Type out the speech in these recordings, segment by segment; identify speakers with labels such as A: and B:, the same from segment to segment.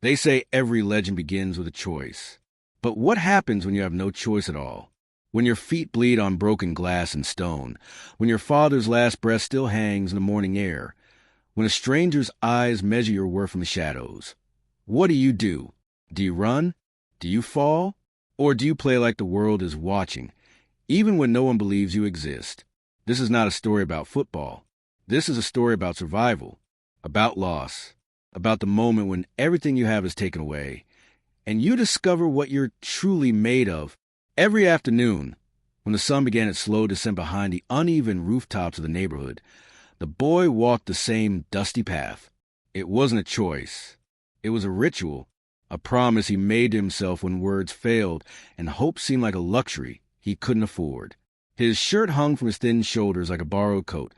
A: They say every legend begins with a choice. But what happens when you have no choice at all? When your feet bleed on broken glass and stone, when your father's last breath still hangs in the morning air, when a stranger's eyes measure your worth from the shadows. What do? Do you run? Do you fall? Or do you play like the world is watching, even when no one believes you exist? This is not a story about football. This is a story about survival, about loss, about the moment when everything you have is taken away, and you discover what you're truly made of. Every afternoon, when the sun began its slow descent behind the uneven rooftops of the neighborhood, the boy walked the same dusty path. It wasn't a choice. It was a ritual, a promise he made to himself when words failed and hope seemed like a luxury he couldn't afford. His shirt hung from his thin shoulders like a borrowed coat,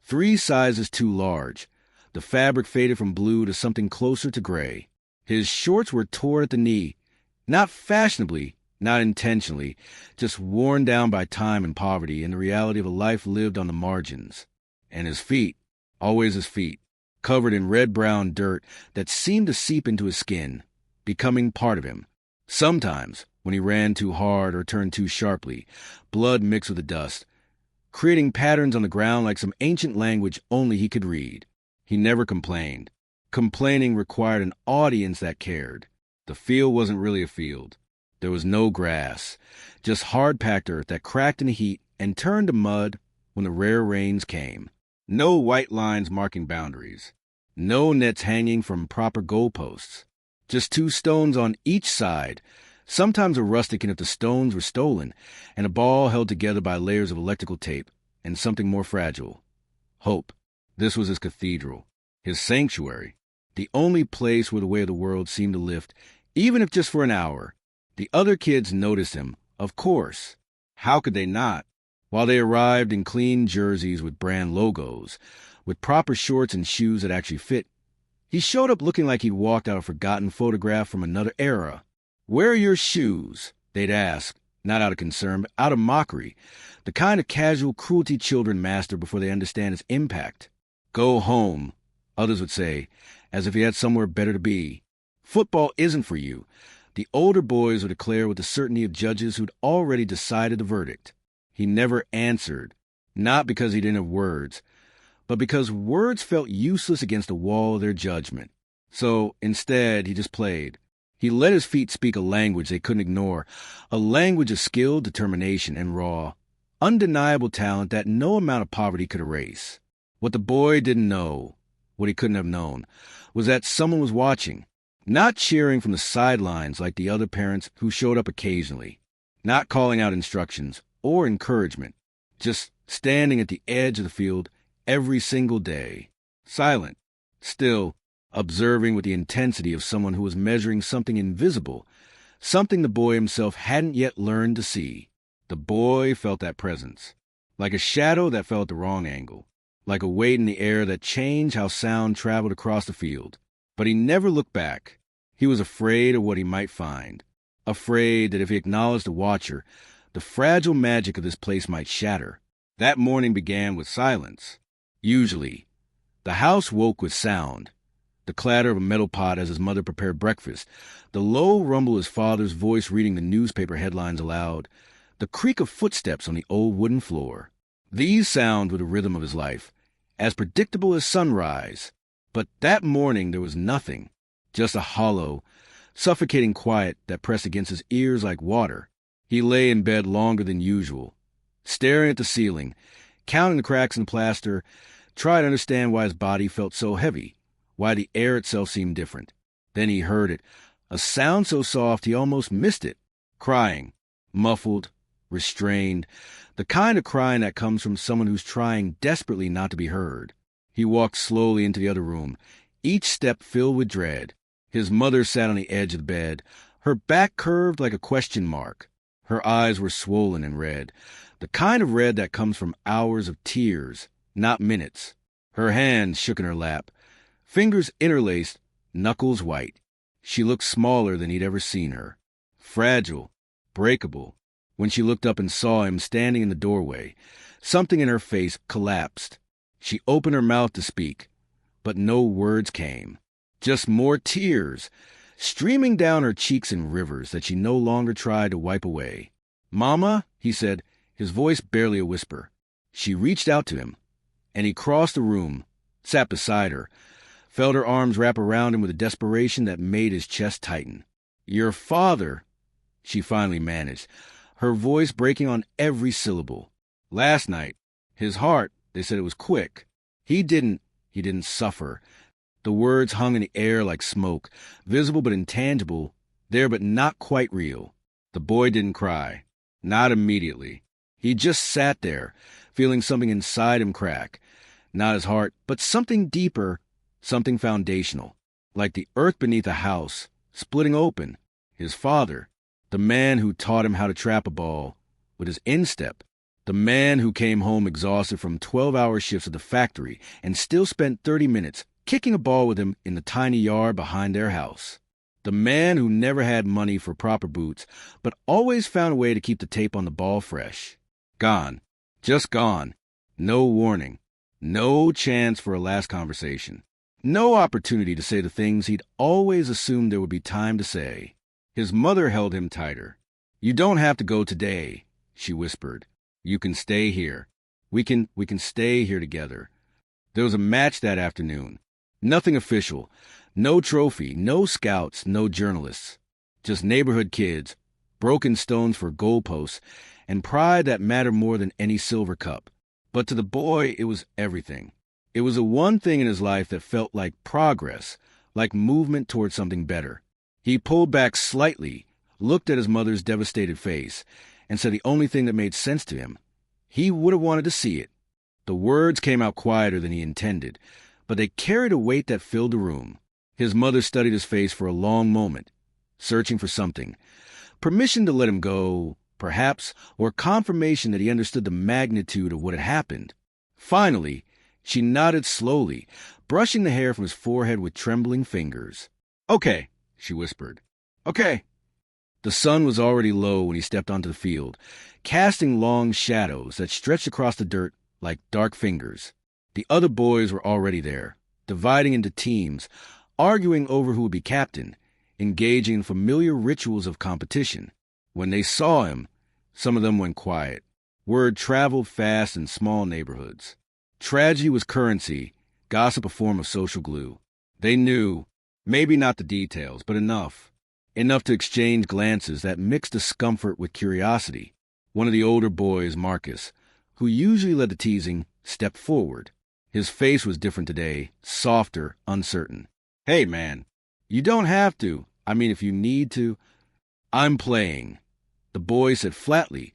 A: 3 sizes too large. The fabric faded from blue to something closer to gray. His shorts were torn at the knee, not fashionably, not intentionally, just worn down by time and poverty and the reality of a life lived on the margins. And his feet, always his feet, covered in red-brown dirt that seemed to seep into his skin, becoming part of him. Sometimes, when he ran too hard or turned too sharply, blood mixed with the dust, creating patterns on the ground like some ancient language only he could read. He never complained. Complaining required an audience that cared. The field wasn't really a field. There was no grass, just hard-packed earth that cracked in the heat and turned to mud when the rare rains came. No white lines marking boundaries. No nets hanging from proper goalposts. Just 2 stones on each side, sometimes a rustic if the stones were stolen, and a ball held together by layers of electrical tape, and something more fragile. Hope. This was his cathedral, his sanctuary, the only place where the weight of the world seemed to lift, even if just for an hour. The other kids noticed him, of course. How could they not? While they arrived in clean jerseys with brand logos, with proper shorts and shoes that actually fit, he showed up looking like he'd walked out a forgotten photograph from another era. "Where are your shoes?" they'd ask, not out of concern, but out of mockery, the kind of casual cruelty children master before they understand its impact. "Go home," others would say, as if he had somewhere better to be. "Football isn't for you," the older boys would declare with the certainty of judges who'd already decided the verdict. He never answered, not because he didn't have words, but because words felt useless against the wall of their judgment. So, instead, he just played. He let his feet speak a language they couldn't ignore, a language of skill, determination, and raw, undeniable talent that no amount of poverty could erase. What the boy didn't know, what he couldn't have known, was that someone was watching, not cheering from the sidelines like the other parents who showed up occasionally, not calling out instructions or encouragement, just standing at the edge of the field every single day, silent, still, observing with the intensity of someone who was measuring something invisible, something the boy himself hadn't yet learned to see. The boy felt that presence, like a shadow that fell at the wrong angle, like a weight in the air that changed how sound traveled across the field. But he never looked back. He was afraid of what he might find, afraid that if he acknowledged the watcher, the fragile magic of this place might shatter. That morning began with silence. Usually, the house woke with sound, the clatter of a metal pot as his mother prepared breakfast, the low rumble of his father's voice reading the newspaper headlines aloud, the creak of footsteps on the old wooden floor. These sounds were the rhythm of his life, as predictable as sunrise. But that morning there was nothing, just a hollow, suffocating quiet that pressed against his ears like water. He lay in bed longer than usual, staring at the ceiling, counting the cracks in the plaster, trying to understand why his body felt so heavy, why the air itself seemed different. Then he heard it, a sound so soft he almost missed it, crying, muffled, restrained, the kind of crying that comes from someone who's trying desperately not to be heard. He walked slowly into the other room, each step filled with dread. His mother sat on the edge of the bed, her back curved like a question mark. Her eyes were swollen and red, the kind of red that comes from hours of tears, not minutes. Her hands shook in her lap, fingers interlaced, knuckles white. She looked smaller than he'd ever seen her, fragile, breakable. When she looked up and saw him standing in the doorway, something in her face collapsed. She opened her mouth to speak, but no words came. Just more tears, streaming down her cheeks in rivers that she no longer tried to wipe away. "Mama," he said, his voice barely a whisper. She reached out to him, and he crossed the room, sat beside her, felt her arms wrap around him with a desperation that made his chest tighten. "Your father," she finally managed, her voice breaking on every syllable. "Last night, his heart, they said it was quick. He didn't suffer." The words hung in the air like smoke, visible but intangible, there but not quite real. The boy didn't cry. Not immediately. He just sat there, feeling something inside him crack. Not his heart, but something deeper, something foundational. Like the earth beneath a house, splitting open. His father, the man who taught him how to trap a ball with his instep. The man who came home exhausted from 12-hour shifts at the factory and still spent 30 minutes kicking a ball with him in the tiny yard behind their house. The man who never had money for proper boots, but always found a way to keep the tape on the ball fresh. Gone. Just gone. No warning. No chance for a last conversation. No opportunity to say the things he'd always assumed there would be time to say. His mother held him tighter. "You don't have to go today," she whispered. "You can stay here. We can stay here together." There was a match that afternoon. Nothing official. No trophy, no scouts, no journalists. Just neighborhood kids, broken stones for goalposts, and pride that mattered more than any silver cup. But to the boy, it was everything. It was the one thing in his life that felt like progress, like movement toward something better. He pulled back slightly, looked at his mother's devastated face, and said the only thing that made sense to him. He would have wanted to see it. The words came out quieter than he intended, but they carried a weight that filled the room. His mother studied his face for a long moment, searching for something. Permission to let him go, perhaps, or confirmation that he understood the magnitude of what had happened. Finally, she nodded slowly, brushing the hair from his forehead with trembling fingers. "Okay," she whispered. "Okay." The sun was already low when he stepped onto the field, casting long shadows that stretched across the dirt like dark fingers. The other boys were already there, dividing into teams, arguing over who would be captain, engaging in familiar rituals of competition. When they saw him, some of them went quiet. Word traveled fast in small neighborhoods. Tragedy was currency, gossip a form of social glue. They knew, maybe not the details, but enough. Enough to exchange glances that mixed discomfort with curiosity. One of the older boys, Marcus, who usually led the teasing, stepped forward. His face was different today, softer, uncertain. "Hey, man, you don't have to. I mean, if you need to." "I'm playing," the boy said flatly,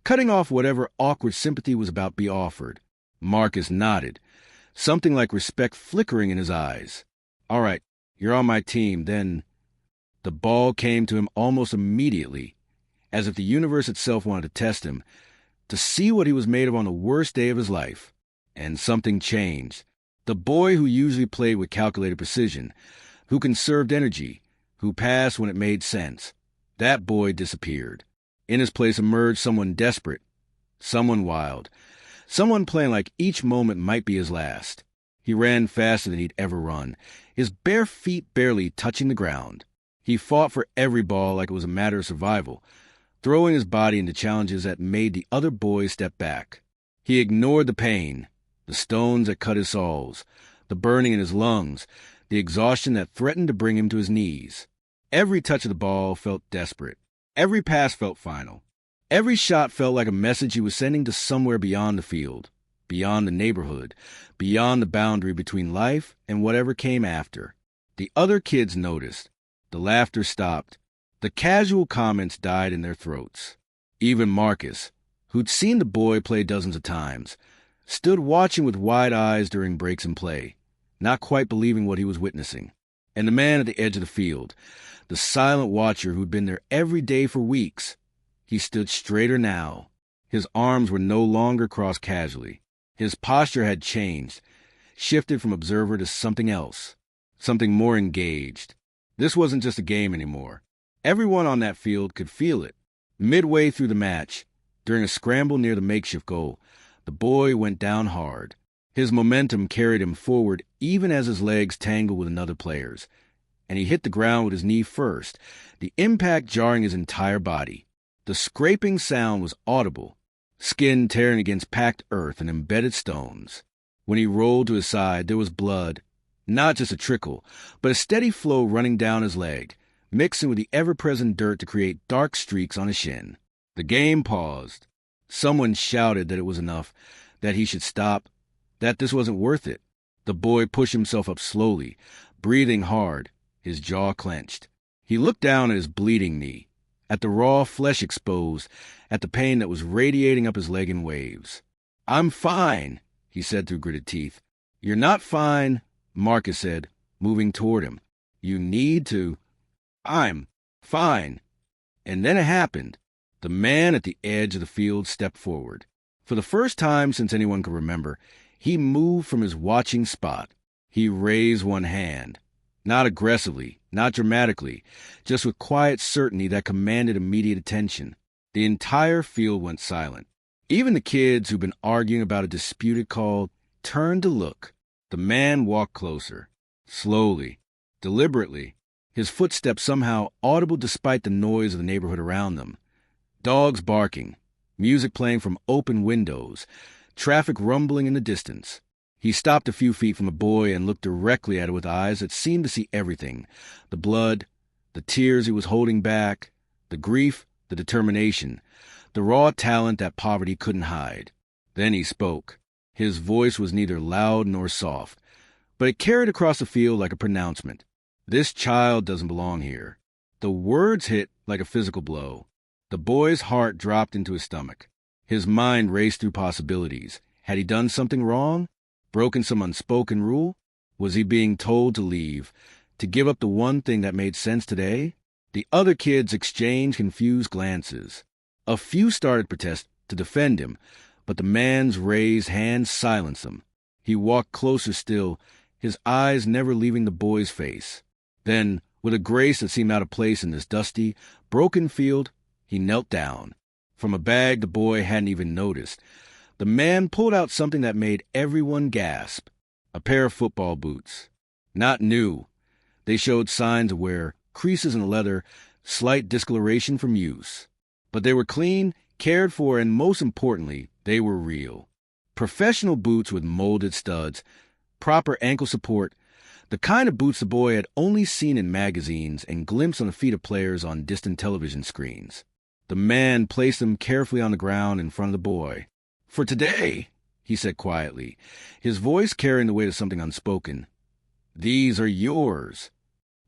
A: cutting off whatever awkward sympathy was about to be offered. Marcus nodded, something like respect flickering in his eyes. "All right, you're on my team, then." The ball came to him almost immediately, as if the universe itself wanted to test him, to see what he was made of on the worst day of his life. And something changed. The boy who usually played with calculated precision, who conserved energy, who passed when it made sense, that boy disappeared. In his place emerged someone desperate, someone wild, someone playing like each moment might be his last. He ran faster than he'd ever run, his bare feet barely touching the ground. He fought for every ball like it was a matter of survival, throwing his body into challenges that made the other boys step back. He ignored the pain, the stones that cut his soles, the burning in his lungs, the exhaustion that threatened to bring him to his knees. Every touch of the ball felt desperate. Every pass felt final. Every shot felt like a message he was sending to somewhere beyond the field, beyond the neighborhood, beyond the boundary between life and whatever came after. The other kids noticed. The laughter stopped. The casual comments died in their throats. Even Marcus, who'd seen the boy play dozens of times, stood watching with wide eyes during breaks in play, not quite believing what he was witnessing. And the man at the edge of the field, the silent watcher who'd been there every day for weeks, he stood straighter now. His arms were no longer crossed casually. His posture had changed, shifted from observer to something else, something more engaged. This wasn't just a game anymore. Everyone on that field could feel it. Midway through the match, during a scramble near the makeshift goal, the boy went down hard. His momentum carried him forward even as his legs tangled with another player's. and he hit the ground with his knee first, the impact jarring his entire body. The scraping sound was audible, skin tearing against packed earth and embedded stones. When he rolled to his side, there was blood, not just a trickle, but a steady flow running down his leg, mixing with the ever-present dirt to create dark streaks on his shin. The game paused. Someone shouted that it was enough, that he should stop, that this wasn't worth it. The boy pushed himself up slowly, breathing hard, his jaw clenched. He looked down at his bleeding knee, at the raw flesh exposed, at the pain that was radiating up his leg in waves. "I'm fine," he said through gritted teeth. "You're not fine," Marcus said, moving toward him. "You need to." "I'm fine." And then it happened. The man at the edge of the field stepped forward. For the first time since anyone could remember, he moved from his watching spot. He raised one hand. Not aggressively, not dramatically, just with quiet certainty that commanded immediate attention. The entire field went silent. Even the kids who'd been arguing about a disputed call turned to look. The man walked closer, slowly, deliberately, his footsteps somehow audible despite the noise of the neighborhood around them. Dogs barking, music playing from open windows, traffic rumbling in the distance. He stopped a few feet from the boy and looked directly at it with eyes that seemed to see everything. The blood, the tears he was holding back, the grief, the determination, the raw talent that poverty couldn't hide. Then he spoke. His voice was neither loud nor soft, but it carried across the field like a pronouncement. "This child doesn't belong here." The words hit like a physical blow. The boy's heart dropped into his stomach. His mind raced through possibilities. Had he done something wrong? Broken some unspoken rule? Was he being told to leave, to give up the one thing that made sense today? The other kids exchanged confused glances. A few started protest to defend him, but the man's raised hand silenced them. He walked closer still, his eyes never leaving the boy's face. Then, with a grace that seemed out of place in this dusty, broken field, he knelt down. From a bag the boy hadn't even noticed, the man pulled out something that made everyone gasp. A pair of football boots. Not new. They showed signs of wear, creases in the leather, slight discoloration from use. But they were clean, cared for, and most importantly, they were real. Professional boots with molded studs, proper ankle support, the kind of boots the boy had only seen in magazines and glimpsed on the feet of players on distant television screens. The man placed them carefully on the ground in front of the boy. "For today," he said quietly, his voice carrying the weight of something unspoken. "These are yours."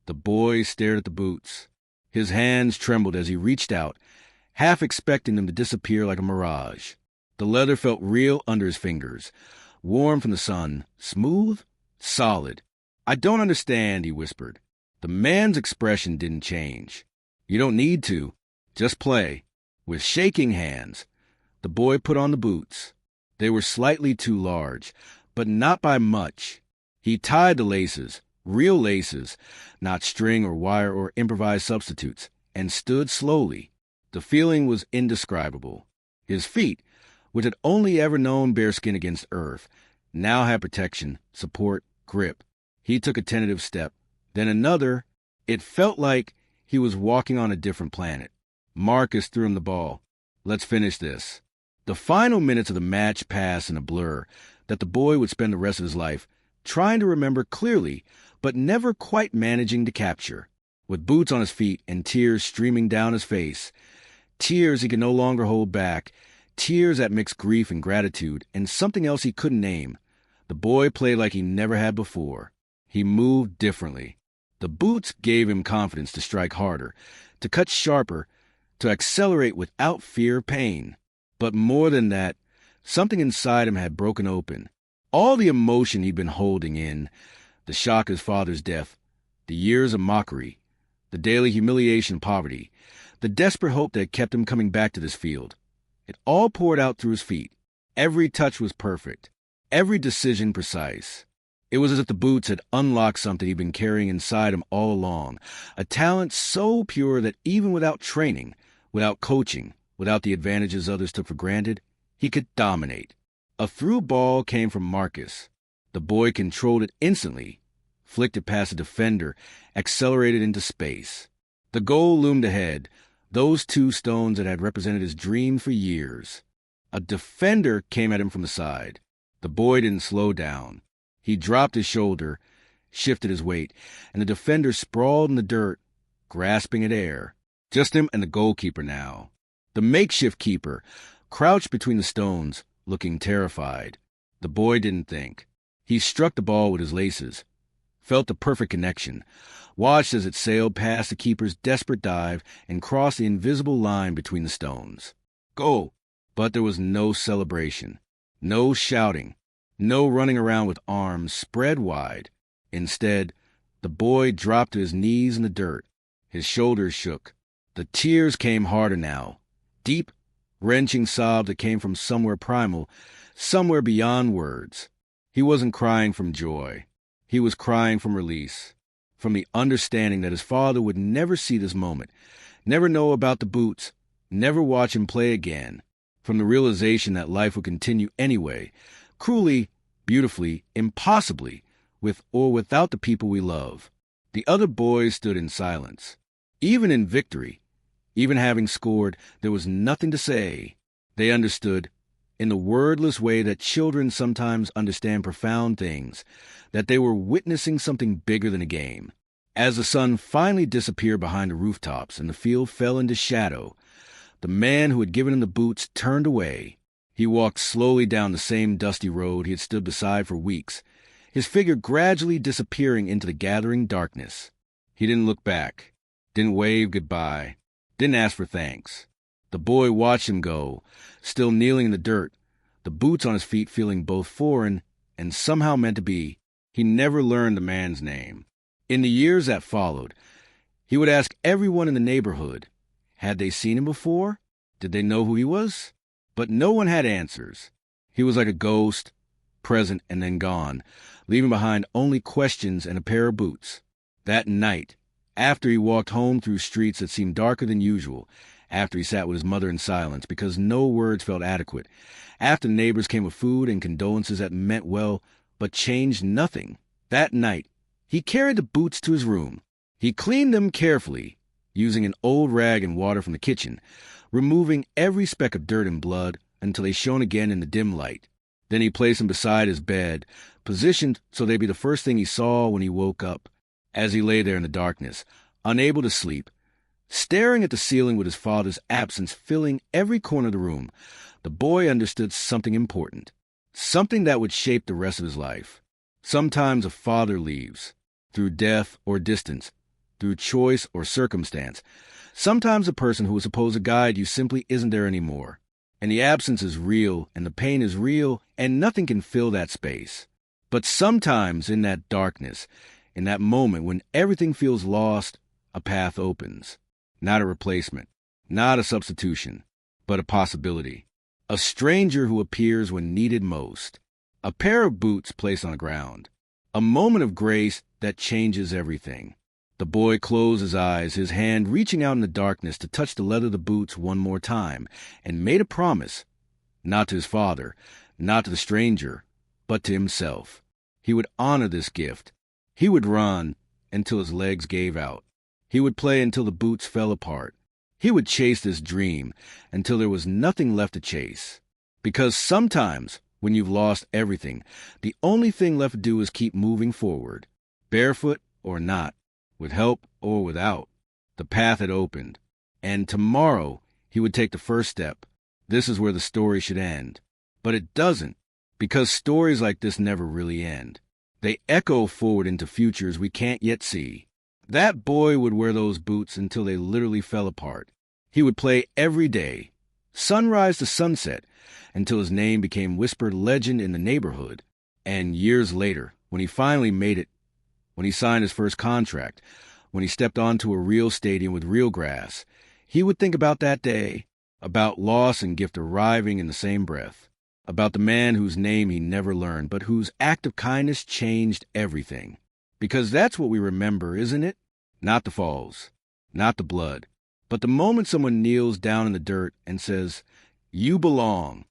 A: The boy stared at the boots. His hands trembled as he reached out, half expecting them to disappear like a mirage. The leather felt real under his fingers, warm from the sun, smooth, solid. "I don't understand," he whispered. The man's expression didn't change. "You don't need to. Just play." With shaking hands, the boy put on the boots. They were slightly too large, but not by much. He tied the laces, real laces, not string or wire or improvised substitutes, and stood slowly. The feeling was indescribable. His feet, which had only ever known bare skin against earth, now had protection, support, grip. He took a tentative step, then another. It felt like he was walking on a different planet. Marcus threw him the ball. "Let's finish this." The final minutes of the match passed in a blur that the boy would spend the rest of his life trying to remember clearly, but never quite managing to capture. With boots on his feet and tears streaming down his face, tears he could no longer hold back, tears that mixed grief and gratitude and something else he couldn't name, the boy played like he never had before. He moved differently. The boots gave him confidence to strike harder, to cut sharper, to accelerate without fear of pain. But more than that, something inside him had broken open. All the emotion he'd been holding in, the shock of his father's death, the years of mockery, the daily humiliation of poverty, the desperate hope that kept him coming back to this field. It all poured out through his feet. Every touch was perfect, every decision precise. It was as if the boots had unlocked something he'd been carrying inside him all along, a talent so pure that even without training, without coaching, without the advantages others took for granted, he could dominate. A through ball came from Marcus. The boy controlled it instantly, flicked it past a defender, accelerated into space. The goal loomed ahead, those 2 stones that had represented his dream for years. A defender came at him from the side. The boy didn't slow down. He dropped his shoulder, shifted his weight, and the defender sprawled in the dirt, grasping at air. Just him and the goalkeeper now. The makeshift keeper crouched between the stones, looking terrified. The boy didn't think. He struck the ball with his laces, felt the perfect connection, watched as it sailed past the keeper's desperate dive and crossed the invisible line between the stones. Goal! But there was no celebration, no shouting, no running around with arms spread wide. Instead, the boy dropped to his knees in the dirt. His shoulders shook. The tears came harder now. Deep, wrenching sobs that came from somewhere primal, somewhere beyond words. He wasn't crying from joy. He was crying from release, from the understanding that his father would never see this moment, never know about the boots, never watch him play again, from the realization that life would continue anyway, cruelly, beautifully, impossibly, with or without the people we love. The other boys stood in silence. Even in victory, even having scored, there was nothing to say. They understood, in the wordless way that children sometimes understand profound things, that they were witnessing something bigger than a game. As the sun finally disappeared behind the rooftops and the field fell into shadow, the man who had given him the boots turned away. He walked slowly down the same dusty road he had stood beside for weeks, his figure gradually disappearing into the gathering darkness. He didn't look back, didn't wave goodbye, didn't ask for thanks. The boy watched him go, still kneeling in the dirt, the boots on his feet feeling both foreign and somehow meant to be. He never learned the man's name. In the years that followed, he would ask everyone in the neighborhood, had they seen him before? Did they know who he was? But no one had answers. He was like a ghost, present and then gone, leaving behind only questions and a pair of boots. That night, after he walked home through streets that seemed darker than usual, after he sat with his mother in silence because no words felt adequate, after the neighbors came with food and condolences that meant well but changed nothing, that night, he carried the boots to his room. He cleaned them carefully, using an old rag and water from the kitchen, removing every speck of dirt and blood until they shone again in the dim light. Then he placed them beside his bed, positioned so they'd be the first thing he saw when he woke up. As he lay there in the darkness, unable to sleep, staring at the ceiling with his father's absence filling every corner of the room, the boy understood something important, something that would shape the rest of his life. Sometimes a father leaves, through death or distance, through choice or circumstance. Sometimes the person who was supposed to guide you simply isn't there anymore. And the absence is real, and the pain is real, and nothing can fill that space. But sometimes in that darkness, in that moment when everything feels lost, a path opens. Not a replacement, not a substitution, but a possibility. A stranger who appears when needed most. A pair of boots placed on the ground. A moment of grace that changes everything. The boy closed his eyes, his hand reaching out in the darkness to touch the leather of the boots one more time, and made a promise, not to his father, not to the stranger, but to himself. He would honor this gift. He would run until his legs gave out. He would play until the boots fell apart. He would chase this dream until there was nothing left to chase. Because sometimes, when you've lost everything, the only thing left to do is keep moving forward, barefoot or not, with help or without. The path had opened, and tomorrow he would take the first step. This is where the story should end. But it doesn't, because stories like this never really end. They echo forward into futures we can't yet see. That boy would wear those boots until they literally fell apart. He would play every day, sunrise to sunset, until his name became whispered legend in the neighborhood. And years later, when he finally made it, when he signed his first contract, when he stepped onto a real stadium with real grass, he would think about that day, about loss and gift arriving in the same breath, about the man whose name he never learned, but whose act of kindness changed everything. Because that's what we remember, isn't it? Not the falls, not the blood, but the moment someone kneels down in the dirt and says, "You belong,"